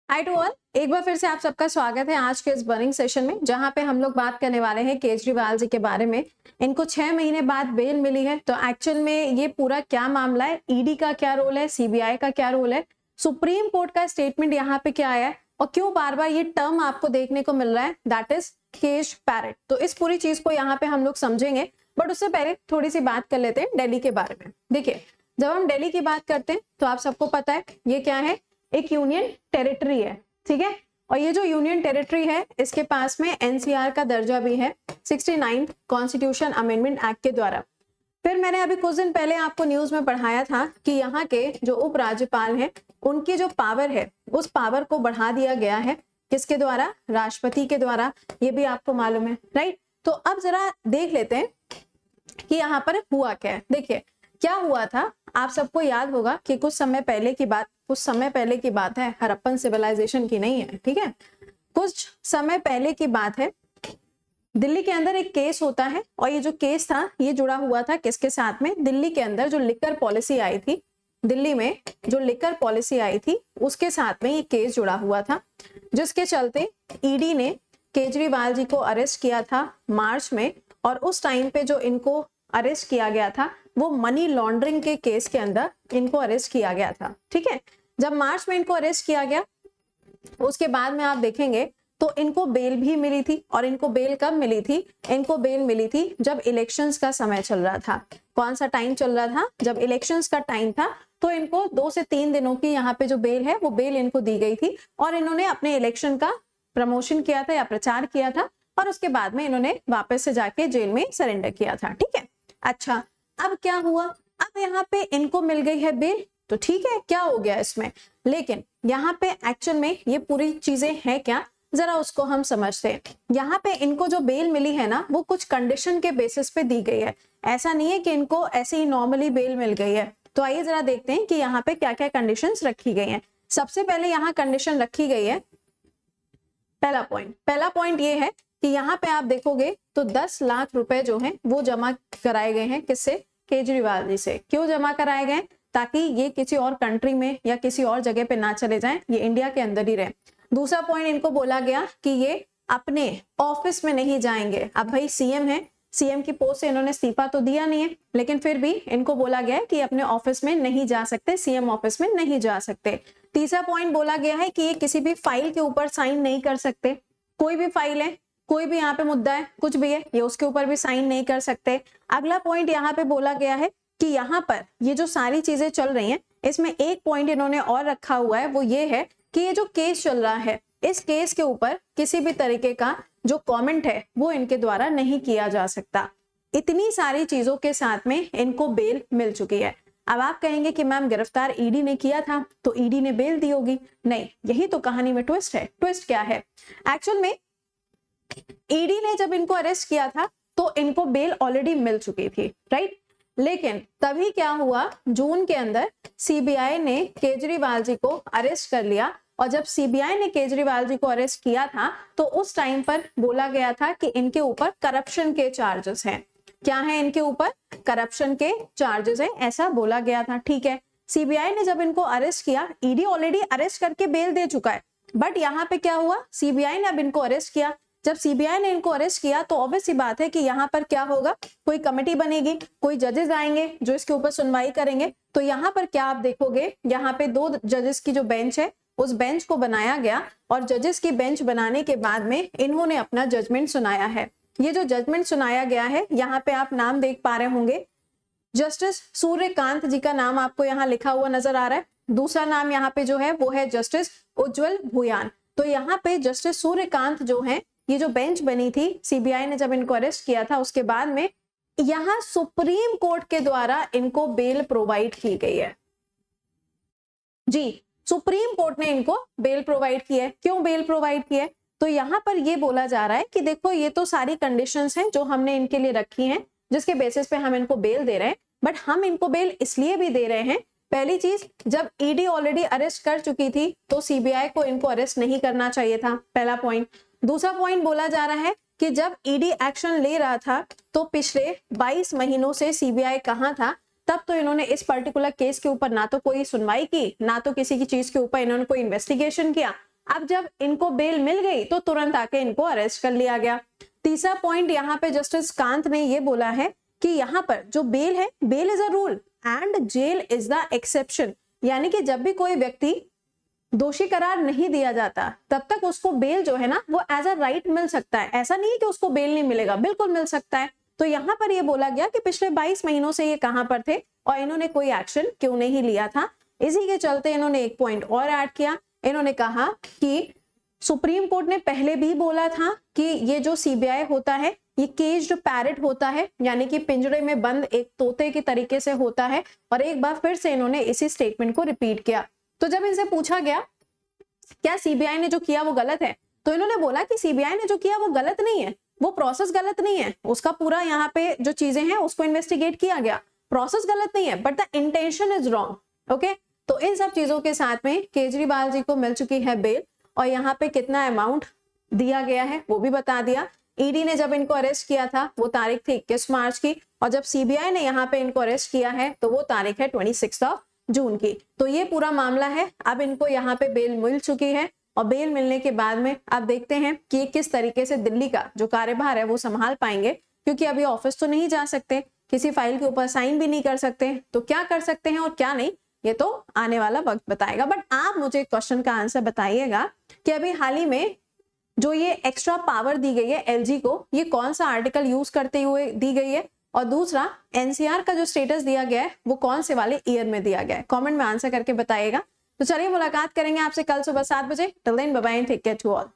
Hi to all, एक बार फिर से आप सबका स्वागत है आज के इस बर्निंग सेशन में, जहां पे हम लोग बात करने वाले हैं केजरीवाल जी के बारे में। इनको 6 महीने बाद बेल मिली है, तो एक्चुअल में ये पूरा क्या मामला है, ईडी का क्या रोल है, सीबीआई का क्या रोल है, सुप्रीम कोर्ट का स्टेटमेंट यहाँ पे क्या आया है और क्यों बार बार ये टर्म आपको देखने को मिल रहा है, दैट इज केश पैरेट। तो इस पूरी चीज को यहाँ पे हम लोग समझेंगे, बट उससे पहले थोड़ी सी बात कर लेते हैं दिल्ली के बारे में। देखिए, जब हम दिल्ली की बात करते हैं तो आप सबको पता है ये क्या है, एक यूनियन टेरिटरी है, ठीक है। और ये जो यूनियन टेरिटरी है, इसके पास में एनसीआर का दर्जा भी है 69th कॉन्स्टिट्यूशन अमेंडमेंट एक्ट के द्वारा। फिर मैंने अभी कुछ दिन पहले आपको न्यूज में पढ़ाया था कि यहाँ के जो उपराज्यपाल हैं, उनकी जो पावर है, उस पावर को बढ़ा दिया गया है। किसके द्वारा? राष्ट्रपति के द्वारा। ये भी आपको मालूम है, राइट। तो अब जरा देख लेते हैं कि यहाँ पर हुआ क्या है। देखिए क्या हुआ था, आप सबको याद होगा कि कुछ समय पहले की बात है, हड़प्पन सिविलाइजेशन की नहीं है, ठीक है। कुछ समय पहले की बात है, दिल्ली के अंदर एक केस होता है और ये जो केस था ये जुड़ा हुआ था किसके साथ में? दिल्ली के अंदर जो लिकर पॉलिसी आई थी, दिल्ली में जो लिकर पॉलिसी आई थी उसके साथ में ये केस जुड़ा हुआ था, जिसके चलते ईडी ने केजरीवाल जी को अरेस्ट किया था मार्च में। और उस टाइम पे जो इनको अरेस्ट किया गया था वो मनी लॉन्ड्रिंग के केस के अंदर इनको अरेस्ट किया गया था, ठीक है। जब मार्च में इनको अरेस्ट किया गया, उसके बाद में आप देखेंगे तो इनको बेल भी मिली थी। और इनको बेल कब मिली थी? इनको बेल मिली थी जब इलेक्शंस का समय चल रहा था। कौन सा टाइम चल रहा था? जब इलेक्शंस का टाइम था, तो इनको 2 से 3 दिनों की यहाँ पे जो बेल है वो बेल इनको दी गई थी। और इन्होंने अपने इलेक्शन का प्रमोशन किया था या प्रचार किया था, और उसके बाद में इन्होंने वापस से जाके जेल में सरेंडर किया था, ठीक है। अच्छा, अब क्या हुआ? अब यहाँ पे इनको मिल गई है बेल, तो ठीक है, क्या हो गया इसमें। लेकिन यहाँ पे एक्चुअल में ये पूरी चीजें हैं क्या, जरा उसको हम समझते हैं। यहाँ पे इनको जो बेल मिली है ना, वो कुछ कंडीशन के बेसिस पे दी गई है। ऐसा नहीं है कि इनको ऐसे ही नॉर्मली बेल मिल गई है। तो आइए जरा देखते हैं कि यहाँ पे क्या क्या कंडीशंस रखी गई हैं। सबसे पहले यहाँ कंडीशन रखी गई है, पहला पॉइंट ये है कि यहाँ पे आप देखोगे तो 10 लाख रुपए जो हैं वो जमा कराए गए हैं। किससे? केजरीवाल जी से। क्यों जमा कराए गए? ताकि ये किसी और कंट्री में या किसी और जगह पे ना चले जाएं, ये इंडिया के अंदर ही रहे। दूसरा पॉइंट इनको बोला गया कि ये अपने ऑफिस में नहीं जाएंगे। अब भाई सीएम है, सीएम की पोस्ट से इन्होंने इस्तीफा तो दिया नहीं है, लेकिन फिर भी इनको बोला गया है कि अपने ऑफिस में नहीं जा सकते, सीएम ऑफिस में नहीं जा सकते। तीसरा पॉइंट बोला गया है कि ये किसी भी फाइल के ऊपर साइन नहीं कर सकते। कोई भी फाइल है, कोई भी यहाँ पे मुद्दा है, कुछ भी है, ये उसके ऊपर भी साइन नहीं कर सकते। अगला पॉइंट यहाँ पे बोला गया है कि यहाँ पर ये जो सारी चीजें चल रही हैं, इसमें एक पॉइंट इन्होंने और रखा हुआ है, वो ये है कि ये जो केस चल रहा है, इस केस के ऊपर किसी भी तरीके का जो कमेंट है वो इनके द्वारा नहीं किया जा सकता। इतनी सारी चीजों के साथ में इनको बेल मिल चुकी है। अब आप कहेंगे कि मैम गिरफ्तार ईडी ने किया था तो ईडी ने बेल दी होगी। नहीं, यही तो कहानी में ट्विस्ट है। ट्विस्ट क्या है? एक्चुअल में ईडी ने जब इनको अरेस्ट किया था तो इनको बेल ऑलरेडी मिल चुकी थी, राइट। लेकिन तभी क्या हुआ, जून के अंदर सीबीआई ने केजरीवाल जी को अरेस्ट कर लिया। और जब सीबीआई ने केजरीवाल जी को अरेस्ट किया था तो उस टाइम पर बोला गया था कि इनके ऊपर करप्शन के चार्जेस हैं। क्या है? इनके ऊपर करप्शन के चार्जेस हैं, ऐसा बोला गया था, ठीक है। सीबीआई ने जब इनको अरेस्ट किया, ईडी ऑलरेडी अरेस्ट करके बेल दे चुका है, बट यहाँ पे क्या हुआ, सीबीआई ने अब इनको अरेस्ट किया। जब सीबीआई ने इनको अरेस्ट किया तो ऑब्वियस सी बात है कि यहाँ पर क्या होगा, कोई कमेटी बनेगी, कोई जजेस आएंगे जो इसके ऊपर सुनवाई करेंगे। तो यहाँ पर क्या आप देखोगे, यहाँ पे 2 जजेस की जो बेंच है, उस बेंच को बनाया गया और जजेस की बेंच बनाने के बाद में इन्होंने अपना जजमेंट सुनाया है। ये जो जजमेंट सुनाया गया है, यहाँ पे आप नाम देख पा रहे होंगे, जस्टिस सूर्यकांत जी का नाम आपको यहाँ लिखा हुआ नजर आ रहा है। दूसरा नाम यहाँ पे जो है वो है जस्टिस उज्जवल भूयान। तो यहाँ पे जस्टिस सूर्यकांत जो है, ये जो बेंच बनी थी सीबीआई ने जब इनको अरेस्ट किया था, उसके बाद में यहाँ सुप्रीम कोर्ट के द्वारा इनको बेल प्रोवाइड की गई है। जी, सुप्रीम कोर्ट ने इनको बेल प्रोवाइड की है। क्यों बेल प्रोवाइड की है? तो यहाँ पर ये बोला जा रहा है कि देखो ये तो सारी कंडीशंस हैं जो हमने इनके लिए रखी हैं, जिसके बेसिस पे हम इनको बेल दे रहे हैं। बट हम इनको बेल इसलिए भी दे रहे हैं, पहली चीज, जब ईडी ऑलरेडी अरेस्ट कर चुकी थी तो सीबीआई को इनको अरेस्ट नहीं करना चाहिए था, पहला पॉइंट। दूसरा पॉइंट बोला जा रहा है कि जब ईडी एक्शन ले रहा था तो पिछले 22 महीनों से सीबीआई कहाँ था, तब तो इन्होंने इस पर्टिकुलर केस के ऊपर ना तो कोई सुनवाई की, ना तो किसी की चीज के ऊपर इन्होंने कोई इन्वेस्टिगेशन किया। अब जब इनको बेल मिल गई तो तुरंत आके इनको अरेस्ट कर लिया गया। तीसरा पॉइंट यहाँ पे जस्टिस कांत ने ये बोला है कि यहाँ पर जो बेल है, bail is a rule and jail is the exception, यानी कि जब भी कोई व्यक्ति दोषी करार नहीं दिया जाता तब तक उसको बेल जो है ना वो एज अ राइट मिल सकता है। ऐसा नहीं है कि उसको बेल नहीं मिलेगा, बिल्कुल मिल सकता है। तो यहाँ पर ये बोला गया कि पिछले 22 महीनों से ये कहां पर थे और इन्होंने कोई एक्शन क्यों नहीं लिया था। इसी के चलते इन्होंने एक पॉइंट और ऐड किया। इन्होंने कहा कि सुप्रीम कोर्ट ने पहले भी बोला था कि ये जो सीबीआई होता है ये केज्ड पैरेट होता है, यानी कि पिंजरे में बंद एक तोते के तरीके से होता है। और एक बार फिर से इन्होंने इसी स्टेटमेंट को रिपीट किया। तो जब इनसे पूछा गया क्या सीबीआई ने जो किया वो गलत है, तो इन्होंने बोला कि सीबीआई ने जो किया वो गलत नहीं है, वो प्रोसेस गलत नहीं है, उसका पूरा यहाँ पे जो चीजें हैं उसको इन्वेस्टिगेट किया गया, प्रोसेस गलत नहीं है, but the intention is wrong. Okay, तो इन सब चीजों के साथ में केजरीवाल जी को मिल चुकी है बेल और यहाँ पे कितना अमाउंट दिया गया है वो भी बता दिया। ईडी ने जब इनको अरेस्ट किया था वो तारीख थी 21 मार्च की और जब सीबीआई ने यहाँ पे इनको अरेस्ट किया है तो वो तारीख है 26 जून की। तो ये पूरा मामला है। अब इनको यहाँ पे बेल मिल चुकी है और बेल मिलने के बाद में अब देखते हैं कि किस तरीके से दिल्ली का जो कार्यभार है वो संभाल पाएंगे, क्योंकि अभी ऑफिस तो नहीं जा सकते, किसी फाइल के ऊपर साइन भी नहीं कर सकते, तो क्या कर सकते हैं और क्या नहीं ये तो आने वाला वक्त बताएगा। बट आप मुझे क्वेश्चन का आंसर बताइएगा कि अभी हाल ही में जो ये एक्स्ट्रा पावर दी गई है एलजी को, ये कौन सा आर्टिकल यूज करते हुए दी गई है, और दूसरा एनसीआर का जो स्टेटस दिया गया है वो कौन से वाले ईयर में दिया गया है। कमेंट में आंसर करके बताइएगा। तो चलिए मुलाकात करेंगे आपसे कल सुबह 7 बजे। Till then bye bye, take care to all.